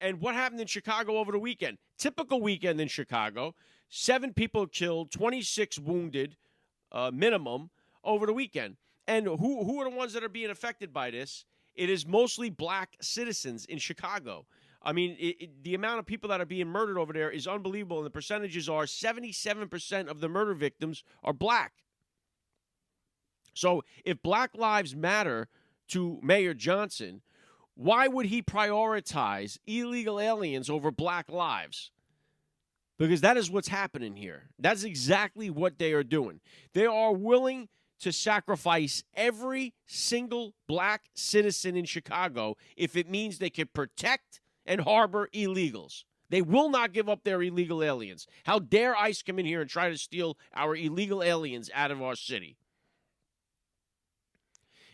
And what happened in Chicago over the weekend? Typical weekend in Chicago. 7 people killed, 26 wounded, minimum, over the weekend. And who are the ones that are being affected by this? It is mostly black citizens in Chicago. I mean, the amount of people that are being murdered over there is unbelievable. And the percentages are 77% of the murder victims are black. So if Black Lives Matter to Mayor Johnson, why would he prioritize illegal aliens over black lives? Because that is what's happening here. That's exactly what they are doing. They are willing to sacrifice every single black citizen in Chicago if it means they can protect and harbor illegals. They will not give up their illegal aliens. How dare ICE come in here and try to steal our illegal aliens out of our city?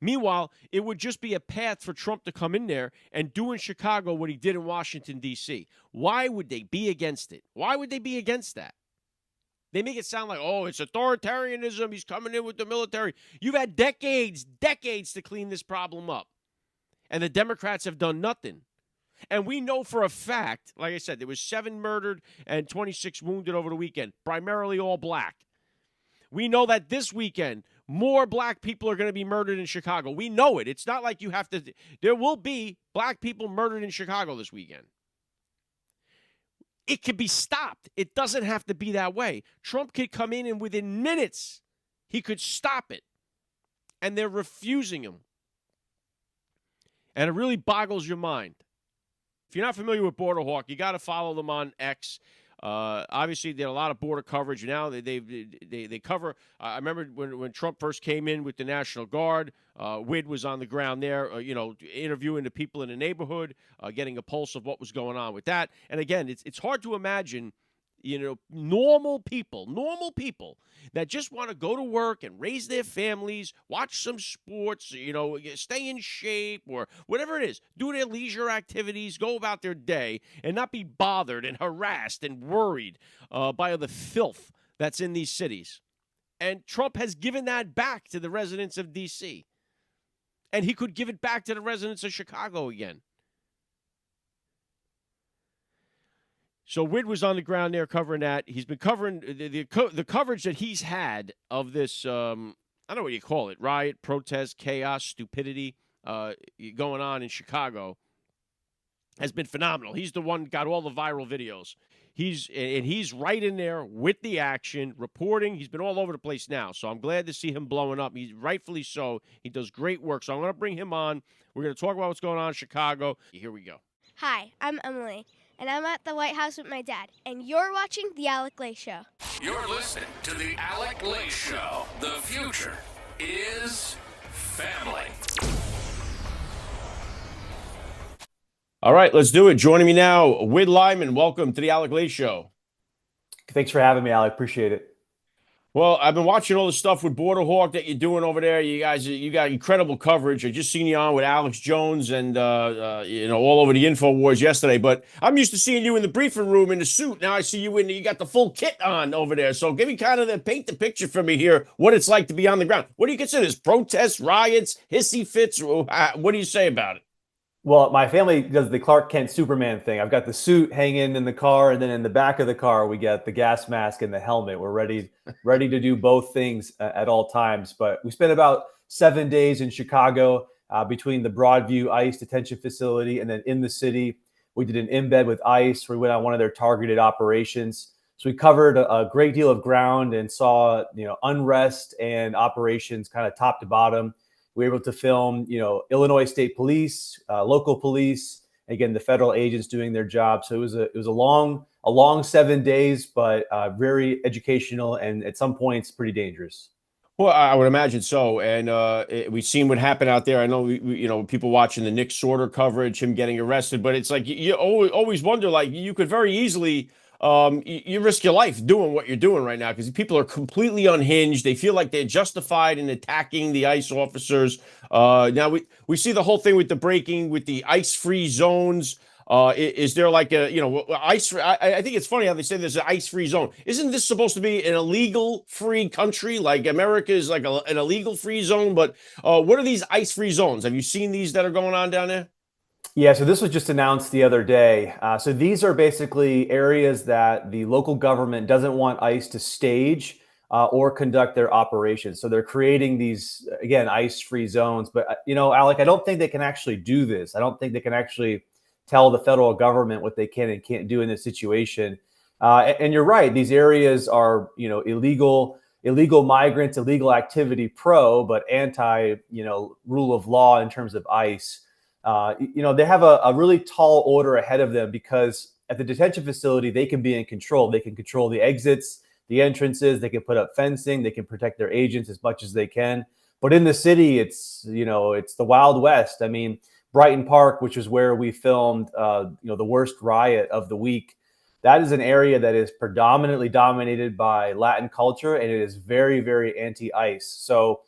Meanwhile, it would just be a path for Trump to come in there and do in Chicago what he did in Washington, D.C. Why would they be against it? Why would they be against that? They make it sound like, oh, it's authoritarianism. He's coming in with the military. You've had decades to clean this problem up. And the Democrats have done nothing. And we know for a fact, like I said, there was 7 murdered and 26 wounded over the weekend, primarily all black. We know that this weekend, more black people are going to be murdered in Chicago. We know it. It's not like you have to. There will be black people murdered in Chicago this weekend. It could be stopped. It doesn't have to be that way. Trump could come in and within minutes, he could stop it. And they're refusing him. And it really boggles your mind. If you're not familiar with Border Hawk, you got to follow them on X. Obviously, they had a lot of border coverage. Now they cover. I remember when Trump first came in with the National Guard, Wid was on the ground there, interviewing the people in the neighborhood, getting a pulse of what was going on with that. And again, it's hard to imagine, normal people that just want to go to work and raise their families, watch some sports, stay in shape or whatever it is, do their leisure activities, go about their day and not be bothered and harassed and worried by the filth that's in these cities. And Trump has given that back to the residents of D.C. And he could give it back to the residents of Chicago again. So Wid was on the ground there covering that. He's been covering the coverage that he's had of this, I don't know what you call it, riot, protest, chaos, stupidity going on in Chicago has been phenomenal. He's the one got all the viral videos. He's right in there with the action, reporting. He's been all over the place now. So I'm glad to see him blowing up. He's rightfully so. He does great work. So I'm going to bring him on. We're going to talk about what's going on in Chicago. Here we go. Hi, I'm Emily. And I'm at the White House with my dad. And you're watching The Alec Lace Show. You're listening to The Alec Lace Show. The future is family. All right, let's do it. Joining me now, Wid Lyman. Welcome to The Alec Lace Show. Thanks for having me, Alec. Appreciate it. Well, I've been watching all the stuff with Border Hawk that you're doing over there. You guys, you got incredible coverage. I just seen you on with Alex Jones and, all over the InfoWars yesterday. But I'm used to seeing you in the briefing room in the suit. Now I see you got the full kit on over there. So give me paint the picture for me here, what it's like to be on the ground. What do you consider this? Protests, riots, hissy fits? What do you say about it? Well, my family does the Clark Kent Superman thing. I've got the suit hanging in the car, and then in the back of the car, we got the gas mask and the helmet. We're ready to do both things at all times. But we spent about 7 days in Chicago between the Broadview ICE detention facility and then in the city. We did an embed with ICE. We went on one of their targeted operations. So we covered a great deal of ground and saw, unrest and operations kind of top to bottom. We were able to film, Illinois State Police, local police, again, the federal agents doing their job. So it was a long 7 days, but very educational and at some points pretty dangerous. Well, I would imagine so. And we've seen what happened out there. I know, people watching the Nick Sorter coverage, him getting arrested, but it's like you always wonder, like you could very easily you risk your life doing what you're doing right now because people are completely unhinged. They feel like they're justified in attacking the ICE officers. Now we see the whole thing with the breaking, with the ICE-free zones. Is there like ICE? I think it's funny how they say there's an ICE-free zone. Isn't this supposed to be an illegal-free country? Like America is like an illegal-free zone. But what are these ICE-free zones? Have you seen these that are going on down there? Yeah, so this was just announced the other day. So these are basically areas that the local government doesn't want ICE to stage or conduct their operations. So they're creating these, again, ICE-free zones. But, Alec, I don't think they can actually do this. I don't think they can actually tell the federal government what they can and can't do in this situation. And you're right; these areas are, illegal migrants, illegal activity pro, but anti, rule of law in terms of ICE. They have a really tall order ahead of them because at the detention facility, they can be in control. They can control the exits, the entrances, they can put up fencing, they can protect their agents as much as they can. But in the city, it's the Wild West. I mean, Brighton Park, which is where we filmed, the worst riot of the week. That is an area that is predominantly dominated by Latin culture, and it is very, very anti-ICE. So,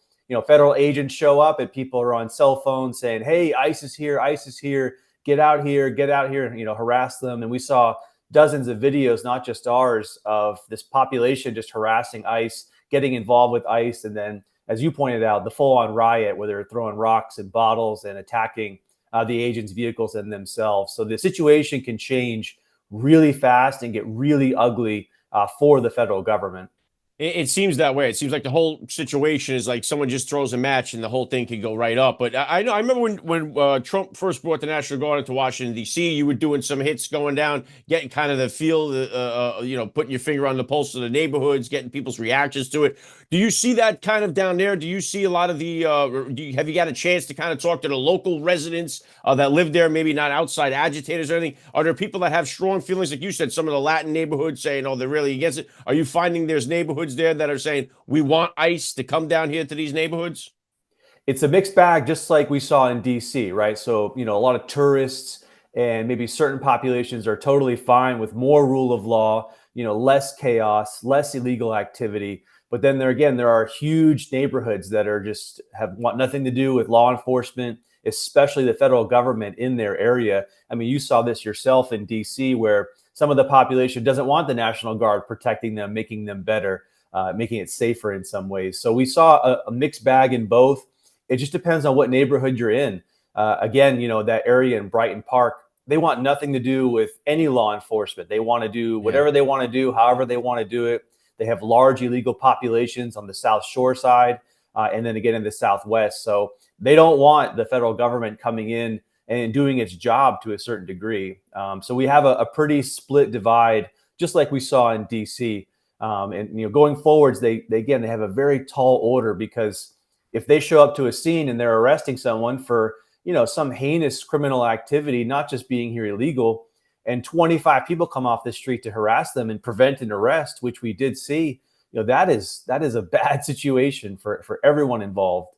federal agents show up and people are on cell phones saying, "Hey, ICE is here, ICE is here, get out here, and harass them." And we saw dozens of videos, not just ours, of this population just harassing ICE, getting involved with ICE, and then, as you pointed out, the full-on riot where they're throwing rocks and bottles and attacking the agents' vehicles and themselves. So the situation can change really fast and get really ugly for the federal government. It seems that way. It seems like the whole situation is like someone just throws a match and the whole thing could go right up. But I know I remember when Trump first brought the National Guard into Washington D.C., you were doing some hits going down, getting kind of the feel, putting your finger on the pulse of the neighborhoods, getting people's reactions to it. Do you see that kind of down there? Do you see a lot of the? Have you got a chance to kind of talk to the local residents that live there? Maybe not outside agitators or anything. Are there people that have strong feelings, like you said? Some of the Latin neighborhoods saying, "Oh, they're really against it." Are you finding there's neighborhoods there that are saying we want ICE to come down here to these neighborhoods? It's a mixed bag, just like we saw in DC, right? So, a lot of tourists and maybe certain populations are totally fine with more rule of law, less chaos, less illegal activity. But then there are huge neighborhoods that are just want nothing to do with law enforcement, especially the federal government in their area. I mean, you saw this yourself in DC, where some of the population doesn't want the National Guard protecting them, making them better, making it safer in some ways. So we saw a mixed bag in both. It just depends on what neighborhood you're in. Again, that area in Brighton Park, they want nothing to do with any law enforcement. They want to do whatever they want to do, however they want to do it. They have large illegal populations on the South Shore side, and then again in the Southwest. So they don't want the federal government coming in and doing its job to a certain degree. So we have a pretty split divide, just like we saw in DC. And going forwards, they have a very tall order, because if they show up to a scene and they're arresting someone for some heinous criminal activity, not just being here illegal, and 25 people come off the street to harass them and prevent an arrest, which we did see, that is a bad situation for everyone involved.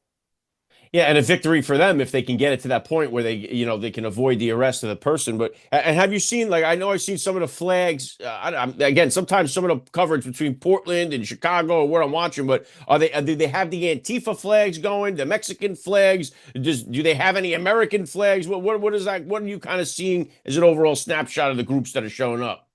Yeah, and a victory for them if they can get it to that point where they can avoid the arrest of the person. But and have you seen, like, I know I've seen some of the flags. Again, sometimes some of the coverage between Portland and Chicago or where I'm watching. But do they have the Antifa flags going? The Mexican flags? Do they have any American flags? What is that? What are you kind of seeing as an overall snapshot of the groups that are showing up?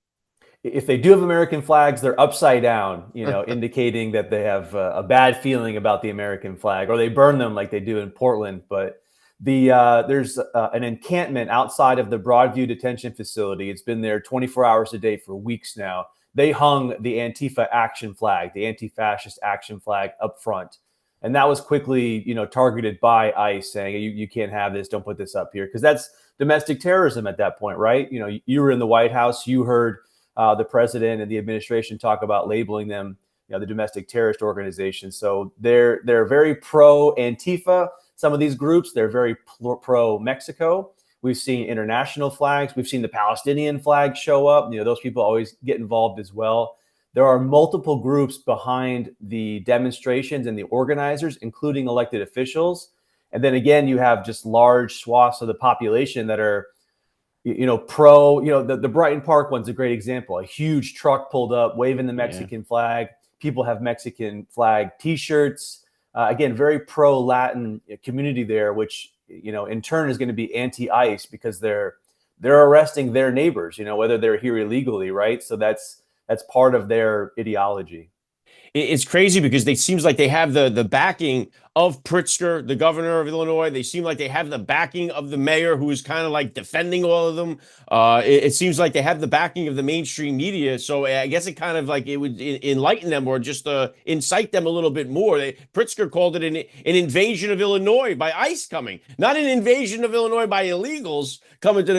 If they do have American flags, they're upside down, indicating that they have a bad feeling about the American flag, or they burn them like they do in Portland. But there's an encampment outside of the Broadview detention facility. It's been there 24 hours a day for weeks now. They hung the Antifa action flag, the anti-fascist action flag, up front. And that was quickly, targeted by ICE, saying, you can't have this, don't put this up here. Because that's domestic terrorism at that point, right? You were in the White House, you heard the president and the administration talk about labeling them, the domestic terrorist organization. So they're very pro Antifa. Some of these groups, they're very pro Mexico. We've seen international flags. We've seen the Palestinian flag show up. Those people always get involved as well. There are multiple groups behind the demonstrations and the organizers, including elected officials. And then again, you have just large swaths of the population that are pro, the Brighton Park one's a great example. A huge truck pulled up, waving the Mexican flag. People have Mexican flag T-shirts. Again, very pro-Latin community there, which, in turn is going to be anti-ICE, because they're arresting their neighbors, whether they're here illegally, right? So that's part of their ideology. It's crazy because it seems like they have the backing of Pritzker, the governor of Illinois. They seem like they have the backing of the mayor, who is kind of like defending all of them. It seems like they have the backing of the mainstream media. So I guess it kind of like it would enlighten them, or just incite them a little bit more. Pritzker called it an invasion of Illinois by ICE coming, not an invasion of Illinois by illegals coming to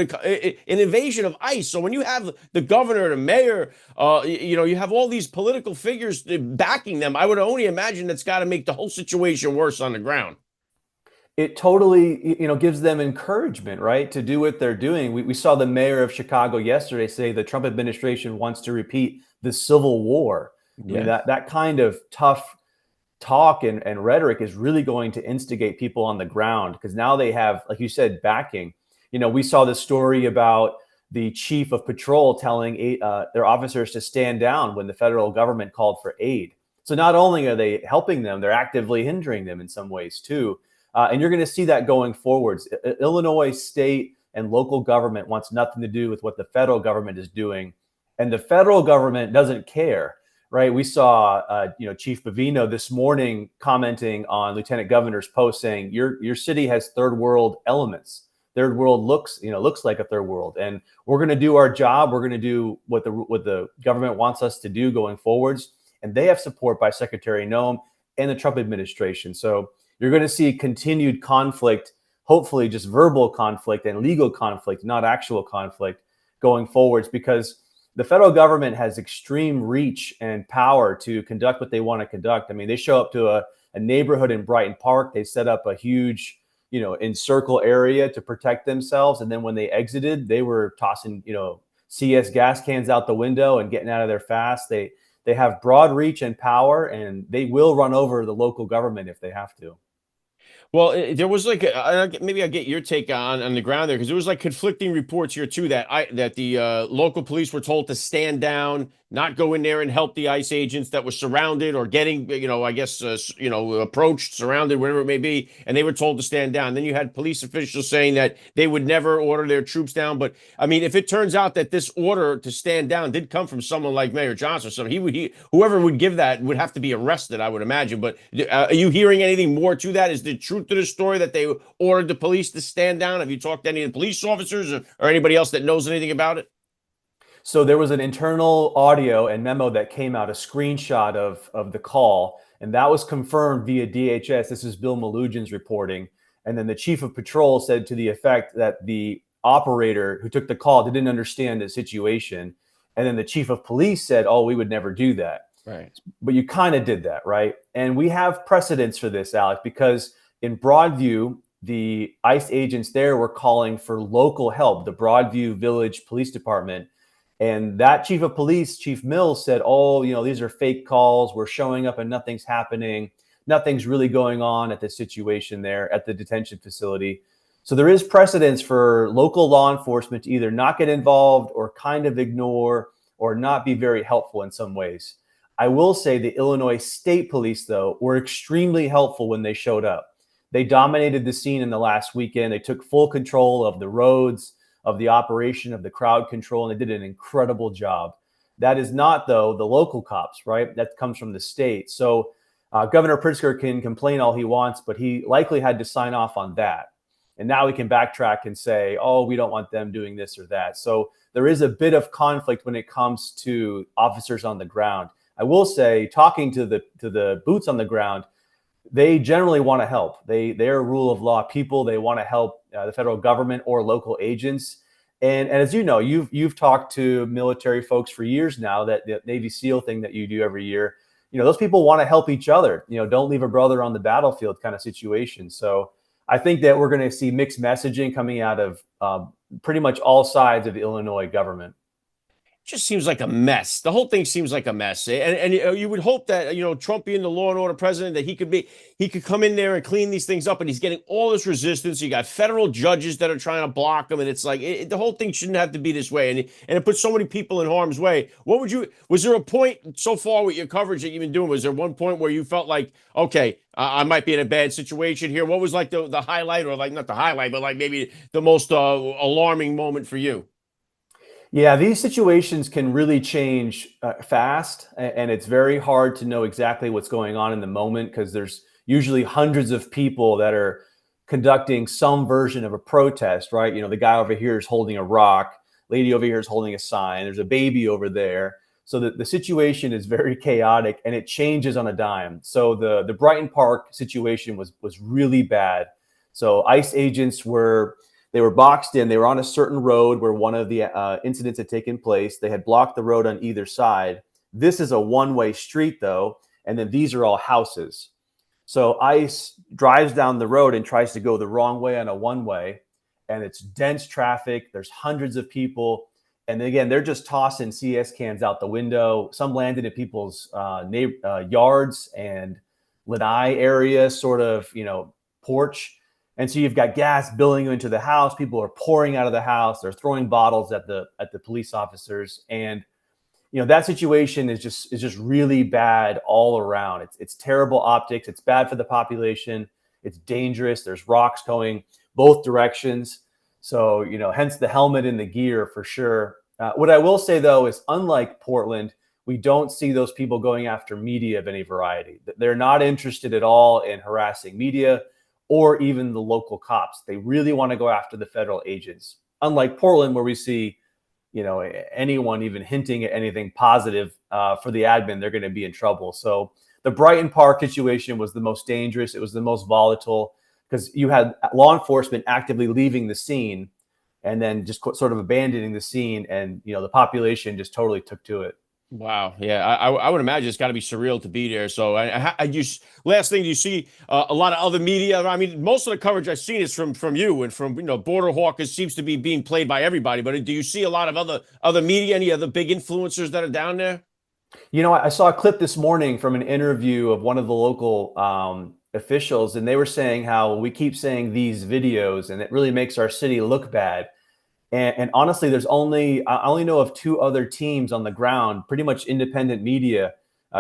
an invasion of ICE. So when you have the governor, the mayor, you have all these political figures backing them, I would only imagine that's got to make the whole situation worse on the ground. It totally, gives them encouragement, right, to do what they're doing. We saw the mayor of Chicago yesterday say the Trump administration wants to repeat the Civil War. I mean, that kind of tough talk and rhetoric is really going to instigate people on the ground, because now they have, like you said, backing. We saw this story about the chief of patrol telling their officers to stand down when the federal government called for aid. So not only are they helping them, they're actively hindering them in some ways too. And you're going to see that going forwards. Illinois state and local government wants nothing to do with what the federal government is doing. And the federal government doesn't care, right? We saw, Chief Bavino this morning commenting on Lieutenant Governor's post saying, your city has third world elements. Third world looks like a third world. And we're going to do our job. We're going to do what the government wants us to do going forwards. And they have support by Secretary Noem and the Trump administration. So you're going to see continued conflict, hopefully just verbal conflict and legal conflict, not actual conflict going forwards, because the federal government has extreme reach and power to conduct what they want to conduct. I mean, they show up to a neighborhood in Brighton Park. They set up a huge, encircle area to protect themselves. And then when they exited, they were tossing, CS gas cans out the window and getting out of there fast. They have broad reach and power, and they will run over the local government if they have to. Well, there was like maybe I'll get your take on the ground there, because there was like conflicting reports here too that the local police were told to stand down, not go in there and help the ICE agents that were surrounded or getting approached, surrounded, whatever it may be, and they were told to stand down. Then you had police officials saying that they would never order their troops down. But I mean, if it turns out that this order to stand down did come from someone like Mayor Johnson, so whoever would give that would have to be arrested, I would imagine. But are you hearing anything more to that? Is the truth to the story that they ordered the police to stand down? Have you talked to any of the police officers or anybody else that knows anything about it? So there was an internal audio and memo that came out, a screenshot of the call, and that was confirmed via DHS. This is Bill Malugin's reporting. And then the chief of patrol said to the effect that the operator who took the call didn't understand the situation. And then the chief of police said, oh, we would never do that. Right. But you kind of did that, right? And we have precedents for this, Alec, because in Broadview, the ICE agents there were calling for local help, the Broadview Village Police Department. And that chief of police, Chief Mills, said, oh, these are fake calls. We're showing up and nothing's happening. Nothing's really going on at the situation there at the detention facility. So there is precedence for local law enforcement to either not get involved or kind of ignore or not be very helpful in some ways. I will say the Illinois State Police, though, were extremely helpful when they showed up. They dominated the scene in the last weekend. They took full control of the roads, of the operation, of the crowd control, and they did an incredible job. That is not, though, the local cops, right? That comes from the state. So Governor Pritzker can complain all he wants, but he likely had to sign off on that. And now we can backtrack and say, oh, we don't want them doing this or that. So there is a bit of conflict when it comes to officers on the ground. I will say, talking to the boots on the ground, they generally want to help. They're rule of law people. They want to help the federal government or local agents. And as you know, you've talked to military folks for years now, that the Navy SEAL thing that you do every year, those people want to help each other. Don't leave a brother on the battlefield kind of situation. So I think that we're going to see mixed messaging coming out of pretty much all sides of the Illinois government. Just seems like a mess. The whole thing seems like a mess. And you would hope that, Trump being the law and order president, that he could come in there and clean these things up. And he's getting all this resistance. You got federal judges that are trying to block him. And it's like, the whole thing shouldn't have to be this way. And it puts so many people in harm's way. Was there a point so far with your coverage that you've been doing? Was there one point where you felt like, okay, I might be in a bad situation here? What was like the highlight, or like not the highlight, but like maybe the most alarming moment for you? Yeah, these situations can really change fast, and it's very hard to know exactly what's going on in the moment, because there's usually hundreds of people that are conducting some version of a protest, right? The guy over here is holding a rock, lady over here is holding a sign, there's a baby over there. So the situation is very chaotic and it changes on a dime. So the Brighton Park situation was really bad. So ICE agents were boxed in. They were on a certain road where one of the incidents had taken place. They had blocked the road on either side. This is a one-way street though, and then these are all houses. So ICE drives down the road and tries to go the wrong way on a one-way, and it's dense traffic. There's hundreds of people. And again, they're just tossing CS cans out the window. Some landed in people's yards and lanai area, sort of, porch. And so you've got gas billowing into the house. People are pouring out of the house. They're throwing bottles at the police officers. And, that situation is just really bad all around. It's terrible optics. It's bad for the population. It's dangerous. There's rocks going both directions. So, hence the helmet and the gear for sure. What I will say, though, is unlike Portland, we don't see those people going after media of any variety. They're not interested at all in harassing media or even the local cops. They really want to go after the federal agents. Unlike Portland, where we see, anyone even hinting at anything positive for the admin, they're going to be in trouble. So the Brighton Park situation was the most dangerous. It was the most volatile because you had law enforcement actively leaving the scene and then just sort of abandoning the scene, and the population just totally took to it. Wow. Yeah, I would imagine it's got to be surreal to be there. So, last thing, do you see a lot of other media? I mean, most of the coverage I've seen is from you and from Border Hawkers seems to be being played by everybody. But do you see a lot of other media, any other big influencers that are down there? I saw a clip this morning from an interview of one of the local officials, and they were saying how we keep saying these videos, and it really makes our city look bad. And honestly, I only know of two other teams on the ground, pretty much independent media,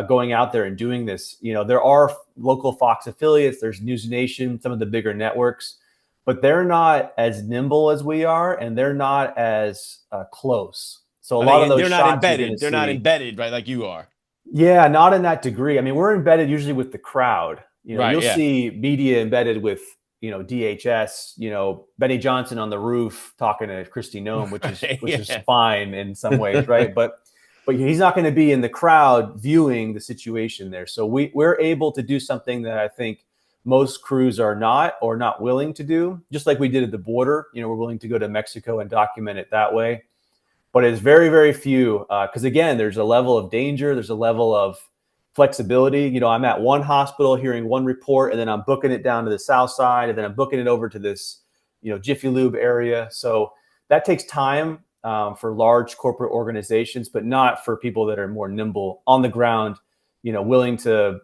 going out there and doing this. There are local Fox affiliates, there's News Nation, some of the bigger networks, but they're not as nimble as we are, and they're not as close. So a lot of those they're not shots embedded. They're not embedded, right? Like you are. Yeah, not in that degree. I mean, we're embedded usually with the crowd. Right, You'll yeah. see media embedded with, DHS, Benny Johnson on the roof talking to Kristi Noem, which is fine in some ways, right? But he's not going to be in the crowd viewing the situation there. So we're able to do something that I think most crews are not willing to do, just like we did at the border. We're willing to go to Mexico and document it that way. But it's very, very few because, again, there's a level of danger. There's a level of flexibility. I'm at one hospital hearing one report, and then I'm booking it down to the south side, and then I'm booking it over to this, Jiffy Lube area. So that takes time for large corporate organizations, but not for people that are more nimble on the ground, willing to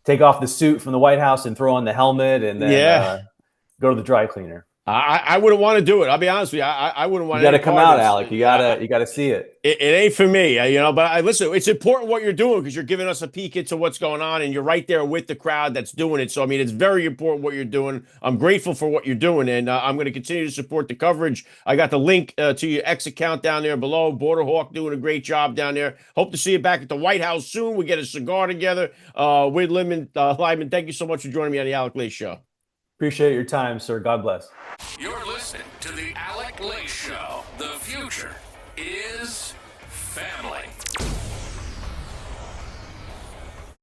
take off the suit from the White House and throw on the helmet and then go to the dry cleaner. I wouldn't want to do it. I'll be honest with you. I wouldn't want to. You got to come out, Alec. You gotta see it. It ain't for me, But listen. It's important what you're doing because you're giving us a peek into what's going on, and you're right there with the crowd that's doing it. So I mean, it's very important what you're doing. I'm grateful for what you're doing, and I'm going to continue to support the coverage. I got the link to your X account down there below. Border Hawk doing a great job down there. Hope to see you back at the White House soon. We get a cigar together. Wid Lyman, thank you so much for joining me on the Alec Lace Show. Appreciate your time, sir. God bless.